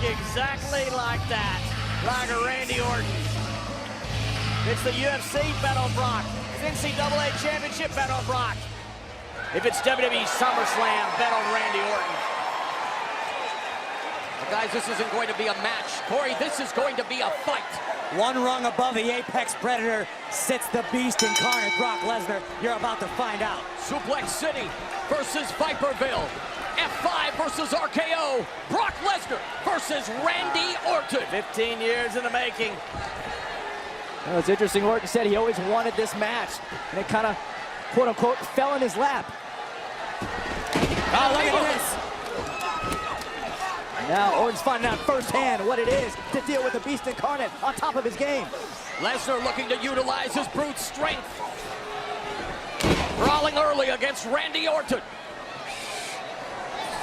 exactly like that. Like a Randy Orton. It's the UFC, bet on Brock. It's NCAA Championship, bet on Brock. If it's WWE SummerSlam, bet on Randy Orton. Well, guys, this isn't going to be a match. Corey, this is going to be a fight. One rung above the Apex Predator sits the Beast incarnate, Brock Lesnar. You're about to find out. Suplex City versus Viperville. F5 versus RKO. Brock Lesnar versus Randy Orton. 15 years in the making. Well, it's interesting. Orton said he always wanted this match, and it kind of, quote unquote, fell in his lap. Oh, look at this. Now Orton's finding out firsthand what it is to deal with the Beast incarnate on top of his game. Lesnar looking to utilize his brute strength. Brawling early against Randy Orton.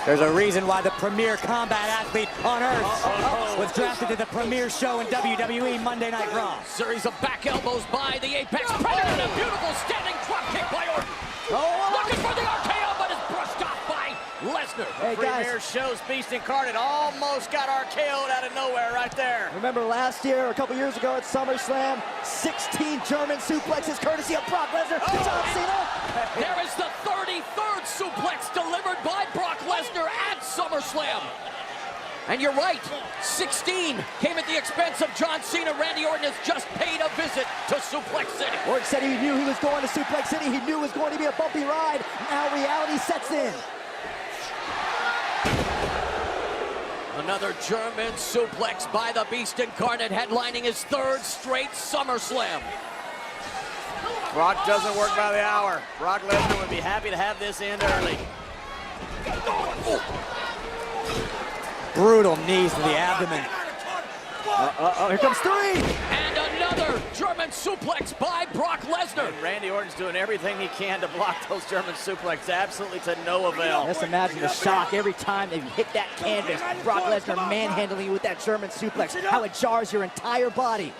There's a reason why the premier combat athlete on Earth was drafted to the premier show in WWE Monday Night Raw. Series of back elbows by the Apex Predator and a beautiful standing drop kick by Orton. Looking for the RKO, but it's brushed off by Lesnar. Hey guys, Premier shows Beast incarnate almost got RKO'd out of nowhere right there. remember last year, a couple years ago at SummerSlam, 16 German suplexes courtesy of Brock Lesnar to John Cena. There is the 33rd suplex delivered by Brock Lesnar at SummerSlam. And you're right, 16 came at the expense of John Cena. Randy Orton has just paid a visit to Suplex City. Orton said he knew he was going to Suplex City. He knew it was going to be a bumpy ride. Now reality sets in. Another German suplex by the Beast incarnate, headlining his third straight SummerSlam. Brock doesn't work by the hour. Brock Lesnar would be happy to have this end early. Brutal knees to the abdomen. Here comes three. And another German suplex by Brock Lesnar. And Randy Orton's doing everything he can to block those German suplexes, absolutely to no avail. Just imagine the shock every time they hit that canvas. Brock Lesnar manhandling you with that German suplex. How it jars your entire body.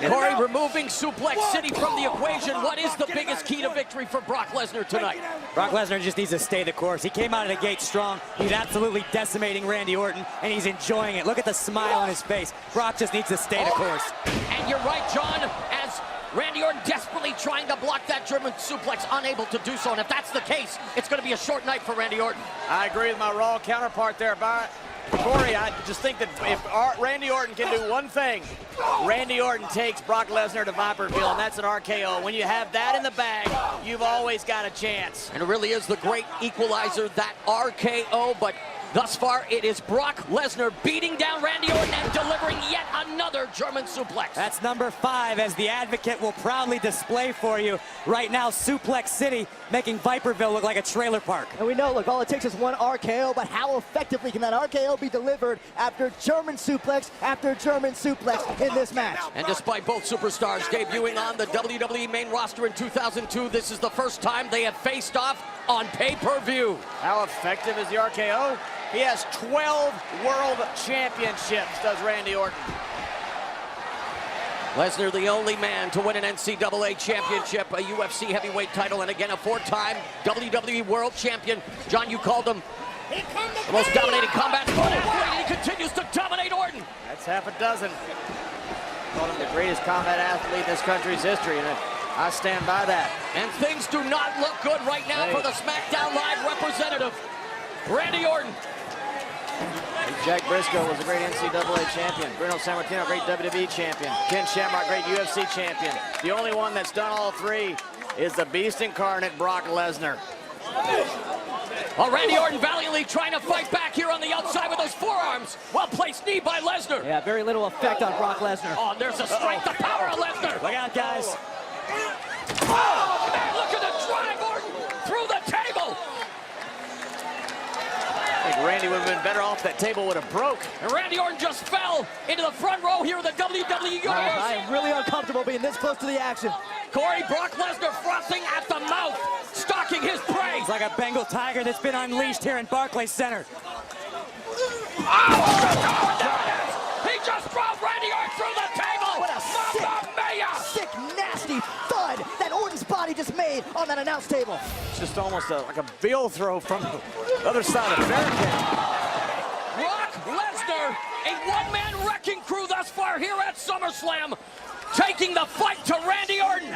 Corey, removing Suplex City from the equation, what is the biggest key to victory for Brock Lesnar tonight? Brock Lesnar just needs to stay the course. He came out of the gate strong. He's absolutely decimating Randy Orton, and he's enjoying it. Look at the smile on his face. Brock just needs to stay the course. And you're right, John, as Randy Orton desperately trying to block that German suplex, unable to do so. And if that's the case, it's going to be a short night for Randy Orton. I agree with my Raw counterpart there, Corey. I just think that if Randy Orton can do one thing, Randy Orton takes Brock Lesnar to Viperville, and that's an RKO. When you have that in the bag, you've always got a chance. And it really is the great equalizer, that RKO, but thus far it is Brock Lesnar beating down Randy Orton and delivering yet another German suplex. That's number 5, as the Advocate will proudly display for you right now. Suplex City making Viperville look like a trailer park. And we know, look, all it takes is one RKO, but how effectively can that RKO be delivered after German suplex after German suplex in this match? And despite both superstars debuting on the WWE main roster in 2002, this is the first time they have faced off on pay-per-view. How effective is the RKO? He has 12 world championships, does Randy Orton. Lesnar, the only man to win an NCAA championship, a UFC heavyweight title, and again a 4-time WWE world champion. John, you called him the most dominating combat sport, and he continues to dominate Orton. That's half a dozen. Called him the greatest combat athlete in this country's history, and I stand by that. And things do not look good right now for the SmackDown Live representative, Randy Orton. Jack Briscoe was a great NCAA champion. Bruno Sammartino, great WWE champion. Ken Shamrock, great UFC champion. The only one that's done all three is the Beast incarnate, Brock Lesnar. Well, Randy Orton valiantly trying to fight back here on the outside with those forearms. Well-placed knee by Lesnar. Yeah, very little effect on Brock Lesnar. Oh, there's the strength, the power of Lesnar. Look out, guys. Oh, man, look at the drive, Orton, through the table. I think Randy would have been better off. That table would have broke. And Randy Orton just fell into the front row here of the WWE Universe. I am really uncomfortable being this close to the action. Corey, Brock Lesnar frothing at the mouth, stalking his prey. It's like a Bengal tiger that's been unleashed here in Barclays Center. Oh, he just drove Randy Orton through the table. What a sick, nasty thud that Orton's body just made on that announce table. It's just almost like a bill throw from the other side of the barricade. Brock Lesnar Lesnar, a one-man wrecking crew thus far here at SummerSlam, taking the fight to Randy Orton.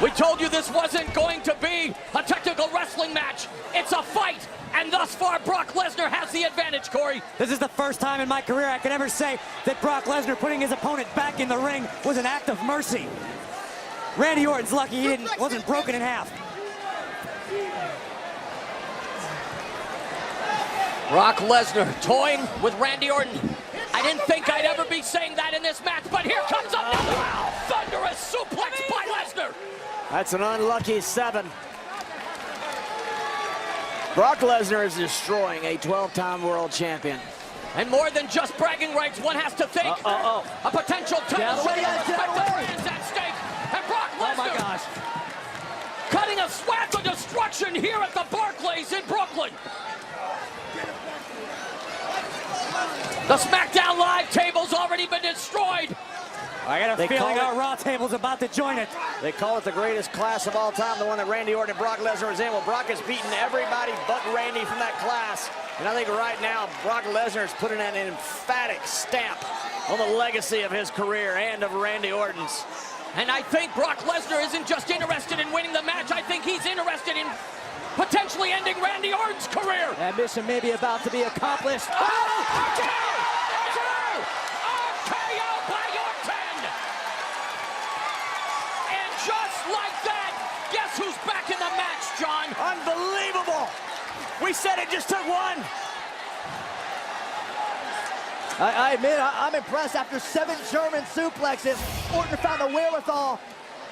We told you this wasn't going to be a technical wrestling match. It's a fight, and thus far, Brock Lesnar has the advantage, Corey. This is the first time in my career I can ever say that Brock Lesnar putting his opponent back in the ring was an act of mercy. Randy Orton's lucky he wasn't broken in half. Brock Lesnar toying with Randy Orton. I didn't think I'd ever be saying that in this match, but here comes another thunderous suplex by Lesnar. That's an unlucky 7. Brock Lesnar is destroying a 12-time world champion. And more than just bragging rights, one has to think. A potential title shot of respective brands at stake. And Brock Lesnar, Oh my gosh. cutting a swath of destruction here at the Barclays in Brooklyn. The SmackDown Live table's already been destroyed. I got a They feeling call our Raw table's about to join it. They call it the greatest class of all time, the one that Randy Orton and Brock Lesnar was in. Well, Brock has beaten everybody but Randy from that class. And I think right now, Brock Lesnar is putting an emphatic stamp on the legacy of his career and of Randy Orton's. And I think Brock Lesnar isn't just interested in winning the match. I think he's interested in potentially ending Randy Orton's career. That mission may be about to be accomplished. RKO by Orton! And just like that, guess who's back in the match, John? Unbelievable! We said it just took one. I admit, I'm impressed. After 7 German suplexes, Orton found the wherewithal.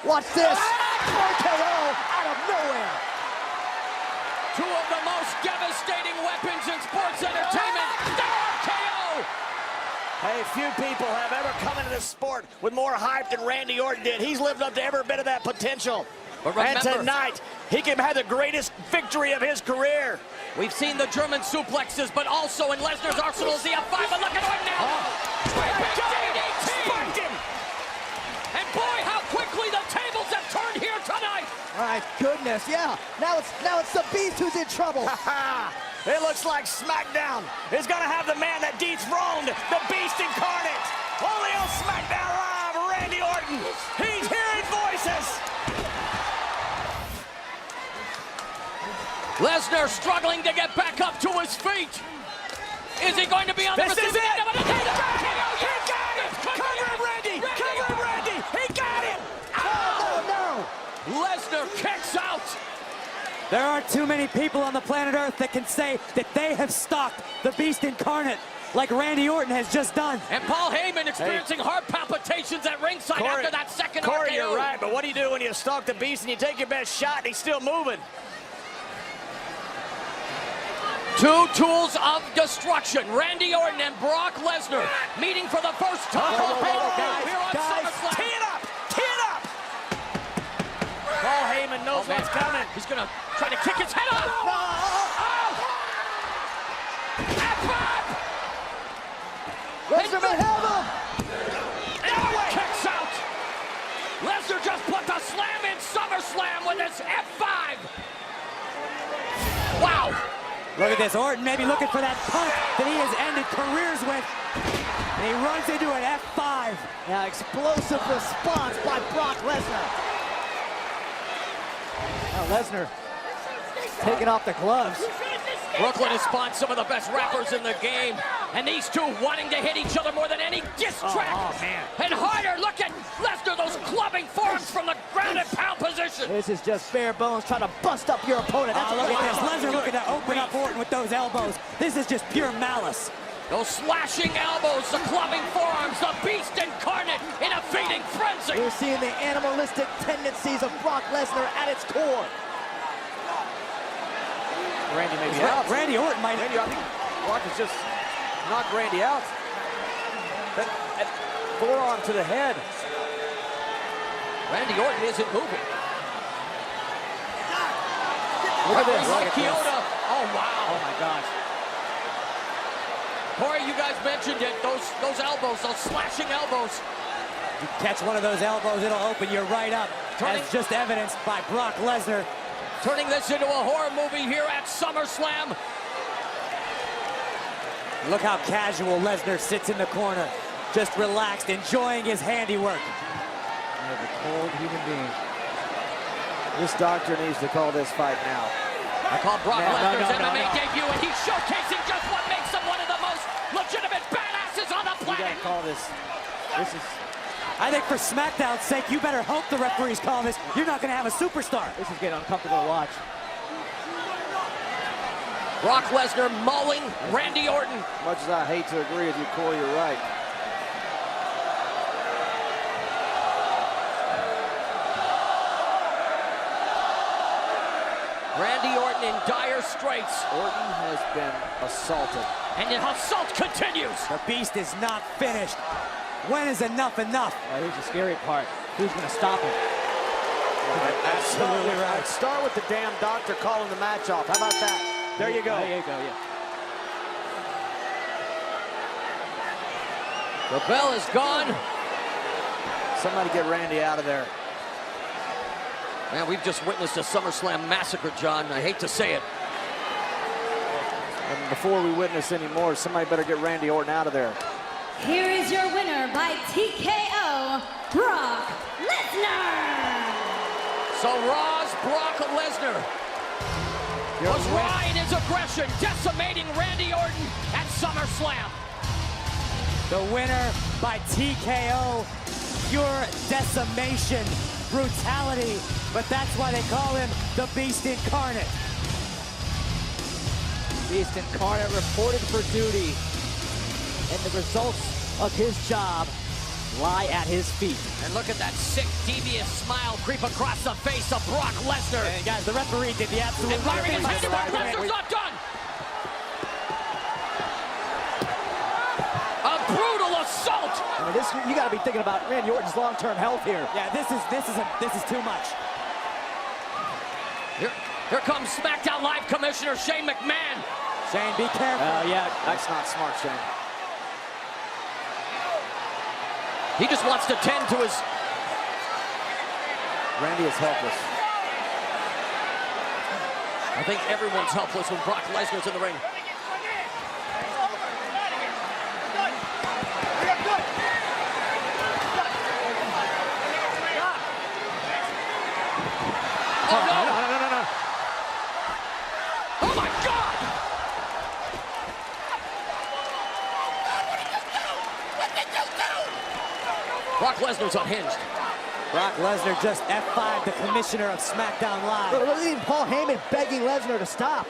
Watch this. RKO out of nowhere. Two of the most devastating weapons in sports entertainment. The RKO! Hey, few people have ever come into this sport with more hype than Randy Orton did. He's lived up to every bit of that potential. But And remember, tonight, he can have the greatest victory of his career. we've seen the German suplexes, but also in Lesnar's arsenal is the F5. But look at Orton now. DDT! Spiked him. And boy, how quickly the tables have turned here tonight. My goodness, yeah. Now it's the Beast who's in trouble. It looks like SmackDown is going to have the man that dethroned the Beast incarnate. Only on SmackDown Live, Randy Orton. He's hearing voices. Lesnar struggling to get back up to his feet. Is he going to be on the This is receiving it. end of an He attack? got him. He got him. Cover him, Randy. Cover him, Randy. He got him. Oh, no. Lesnar kicks out. There aren't too many people on the planet Earth that can say that they have stalked the Beast incarnate like Randy Orton has just done. And Paul Heyman experiencing heart palpitations at ringside after that second Corey, RKO. you're right, but what do you do when you stalk the Beast and you take your best shot and he's still moving? Two tools of destruction, Randy Orton and Brock Lesnar, meeting for the first time here on SummerSlam. Tee it up. Tee it up. Paul Heyman knows what's coming. He's gonna try to kick his head off. Lesnar may have him. Now kicks out. Lesnar just put the slam in SummerSlam with his F5. Wow. Look at this, Orton maybe looking for that punt that he has ended careers with. And he runs into an F5. Now explosive response by Brock Lesnar. Now Lesnar taking off the gloves. Brooklyn has spawned some of the best rappers in the game. And these two wanting to hit each other more than any diss track. And harder, look at Lesnar, those clubbing forearms from the ground and pound position. This is just bare bones trying to bust up your opponent. That's Look what at this, Lesnar looking to open up Orton with those elbows. This is just pure malice. Those slashing elbows, the clubbing forearms, the Beast incarnate in a feeding frenzy. We're seeing the animalistic tendencies of Brock Lesnar at its core. Randy may be out. Randy Orton might. Randy, I think Brock has just knocked Randy out. That forearm to the head. Randy Orton isn't moving. Look at this. Like Kyoto. Oh, wow. Oh, my gosh. Corey, you guys mentioned it. Those elbows, those slashing elbows. You catch one of those elbows, it'll open you right up. as just evidenced by Brock Lesnar. Turning this into a horror movie here at SummerSlam. Look how casual Lesnar sits in the corner, just relaxed, enjoying his handiwork. A cold human being. This doctor needs to call this fight now. I call Brock Lesnar's no, MMA no. debut, and he's showcasing just what makes him one of the most legitimate badasses on the You planet. gotta call this. This is I think for SmackDown's sake, you better hope the referees call this. You're not gonna have a superstar. this is getting uncomfortable to watch. Brock Lesnar mauling Randy Orton. Much as I hate to agree with you, Corey, you're right. Randy Orton in dire straits. Orton has been assaulted. And the assault continues. The beast is not finished. When is enough enough? Here's the scary part. Who's gonna stop him? Absolutely right. I'd start with the damn doctor calling the match off. How about that? There you go. There you go, yeah. The bell is gone. Somebody get Randy out of there. Man, we've just witnessed a SummerSlam massacre, John. I hate to say it. And before we witness any more, somebody better get Randy Orton out of there. Here is your winner by TKO, Brock Lesnar. So Raw's Brock Lesnar was raw in his aggression, decimating Randy Orton at SummerSlam. The winner by TKO, pure decimation, brutality, but that's why they call him the Beast Incarnate. Beast Incarnate reported for duty, and the results of his job lie at his feet. And look at that sick, devious smile creep across the face of Brock Lesnar. And guys, the referee did the absolute And right firing thing. his hand to Brock by Lesnar's not done. A brutal assault. I mean, this, you got to be thinking about Randy Orton's long-term health here. Yeah, this is too much. Here comes SmackDown Live Commissioner Shane McMahon. Shane, be careful. Yeah, that's not smart, Shane. He just wants to tend to his... Randy is helpless. I think everyone's helpless when Brock Lesnar's in the ring. Oh, no. No. Oh, my God! Brock Lesnar's unhinged. Brock Lesnar just F5'd the commissioner of SmackDown Live. Look at even Paul Heyman begging Lesnar to stop.